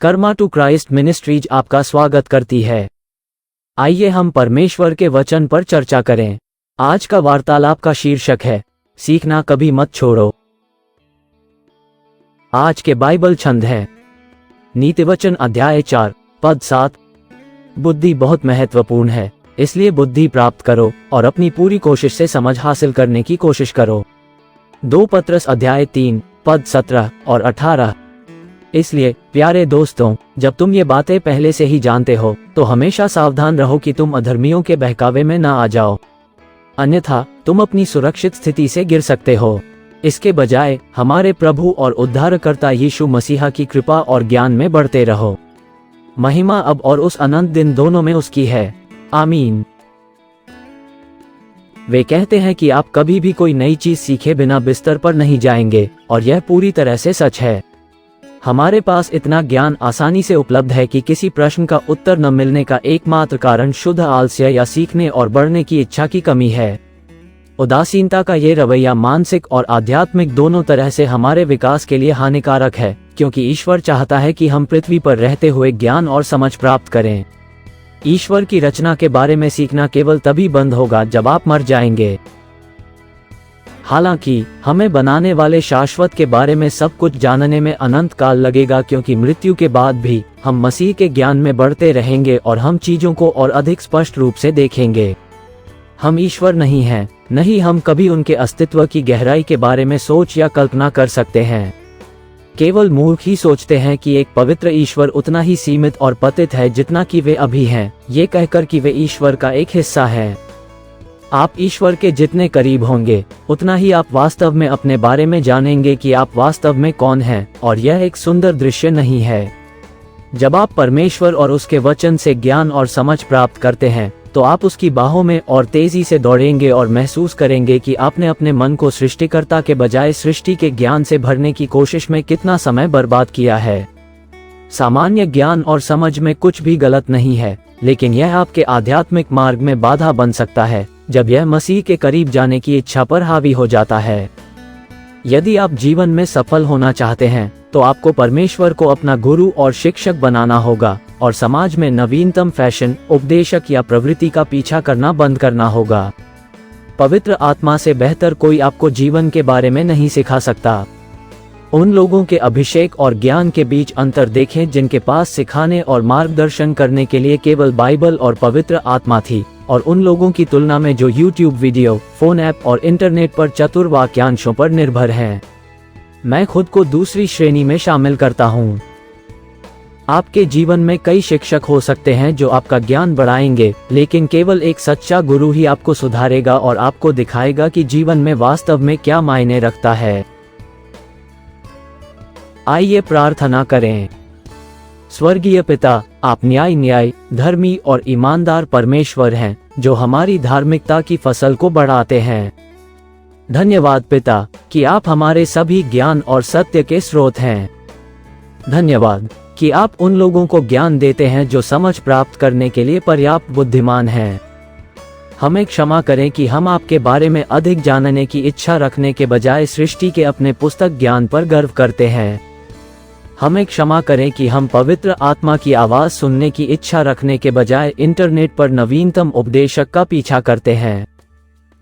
Karma to Christ ministries आपका स्वागत करती है। आइए हम परमेश्वर के वचन पर चर्चा करें। आज का वार्तालाप का शीर्षक है, सीखना कभी मत छोड़ो। आज के बाइबल छंद हैं, नीतिवचन अध्याय 4 पद 7। बुद्धि बहुत महत्वपूर्ण है, इसलिए बुद्धि प्राप्त करो और अपनी पूरी कोशिश से समझ हासिल करने की कोशिश करो। 2 पत्रस अध्याय 3 पद 17 और 18। इसलिए प्यारे दोस्तों, जब तुम ये बातें पहले से ही जानते हो तो हमेशा सावधान रहो कि तुम अधर्मियों के बहकावे में न आ जाओ, अन्यथा तुम अपनी सुरक्षित स्थिति से गिर सकते हो। इसके बजाय हमारे प्रभु और उद्धारकर्ता यीशु मसीहा की कृपा और ज्ञान में बढ़ते रहो। महिमा अब और उस अनंत दिन दोनों में उसकी है। आमीन। वे कहते हैं कि आप कभी भी कोई नई चीज सीखे बिना बिस्तर पर नहीं जाएंगे, और यह पूरी तरह से सच है। हमारे पास इतना ज्ञान आसानी से उपलब्ध है कि किसी प्रश्न का उत्तर न मिलने का एकमात्र कारण शुद्ध आलस्य या सीखने और बढ़ने की इच्छा की कमी है। उदासीनता का ये रवैया मानसिक और आध्यात्मिक दोनों तरह से हमारे विकास के लिए हानिकारक है, क्योंकि ईश्वर चाहता है कि हम पृथ्वी पर रहते हुए ज्ञान और समझ प्राप्त करें। ईश्वर की रचना के बारे में सीखना केवल तभी बंद होगा जब आप मर जाएंगे। हालांकि हमें बनाने वाले शाश्वत के बारे में सब कुछ जानने में अनंत काल लगेगा, क्योंकि मृत्यु के बाद भी हम मसीह के ज्ञान में बढ़ते रहेंगे और हम चीजों को और अधिक स्पष्ट रूप से देखेंगे। हम ईश्वर नहीं हैं, नहीं हम कभी उनके अस्तित्व की गहराई के बारे में सोच या कल्पना कर सकते हैं। केवल मूर्ख ही सोचते हैं कि एक पवित्र ईश्वर उतना ही सीमित और पतित है जितना कि वे अभी हैं, ये कहकर कि वे ईश्वर का एक हिस्सा हैं। आप ईश्वर के जितने करीब होंगे, उतना ही आप वास्तव में अपने बारे में जानेंगे कि आप वास्तव में कौन हैं, और यह एक सुंदर दृश्य नहीं है। जब आप परमेश्वर और उसके वचन से ज्ञान और समझ प्राप्त करते हैं, तो आप उसकी बाहों में और तेजी से दौड़ेंगे और महसूस करेंगे कि आपने अपने मन को सृष्टिकर्ता के बजाय सृष्टि के ज्ञान से भरने की कोशिश में कितना समय बर्बाद किया है। सामान्य ज्ञान और समझ में कुछ भी गलत नहीं है, लेकिन यह आपके आध्यात्मिक मार्ग में बाधा बन सकता है जब यह मसीह के करीब जाने की इच्छा पर हावी हो जाता है। यदि आप जीवन में सफल होना चाहते हैं, तो आपको परमेश्वर को अपना गुरु और शिक्षक बनाना होगा और समाज में नवीनतम फैशन, उपदेशक या प्रवृत्ति का पीछा करना बंद करना होगा। पवित्र आत्मा से बेहतर कोई आपको जीवन के बारे में नहीं सिखा सकता। उन लोगों के अभिषेक और ज्ञान के बीच अंतर देखें जिनके पास सिखाने और मार्गदर्शन करने के लिए केवल बाइबल और पवित्र आत्मा थी, और उन लोगों की तुलना में जो यूट्यूब वीडियो, फोन ऐप और इंटरनेट पर चतुर वाक्यांशों पर निर्भर हैं। मैं खुद को दूसरी श्रेणी में शामिल करता हूँ। आपके जीवन में कई शिक्षक हो सकते हैं जो आपका ज्ञान बढ़ाएंगे, लेकिन केवल एक सच्चा गुरु ही आपको सुधारेगा और आपको दिखाएगा कि जीवन में वास्तव में क्या मायने रखता है। आइए प्रार्थना करें। स्वर्गीय पिता, आप न्याय, धर्मी और ईमानदार परमेश्वर हैं, जो हमारी धार्मिकता की फसल को बढ़ाते हैं। धन्यवाद पिता कि आप हमारे सभी ज्ञान और सत्य के स्रोत हैं। धन्यवाद कि आप उन लोगों को ज्ञान देते हैं जो समझ प्राप्त करने के लिए पर्याप्त बुद्धिमान हैं। हमें क्षमा करें कि हम आपके बारे में अधिक जानने की इच्छा रखने के बजाय सृष्टि के अपने पुस्तक ज्ञान पर गर्व करते हैं। हमें क्षमा करें कि हम पवित्र आत्मा की आवाज सुनने की इच्छा रखने के बजाय इंटरनेट पर नवीनतम उपदेशक का पीछा करते हैं।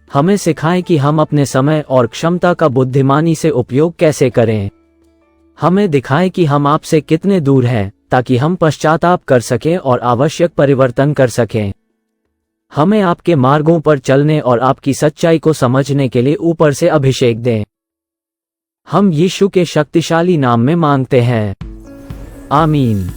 हमें सिखाएं कि हम अपने समय और क्षमता का बुद्धिमानी से उपयोग कैसे करें। हमें दिखाएं कि हम आपसे कितने दूर हैं, ताकि हम पश्चाताप कर सकें और आवश्यक परिवर्तन कर सकें। हमें आपके मार्गों पर चलने और आपकी सच्चाई को समझने के लिए ऊपर से अभिषेक दें। हम यीशु के शक्तिशाली नाम में मांगते हैं। आमीन।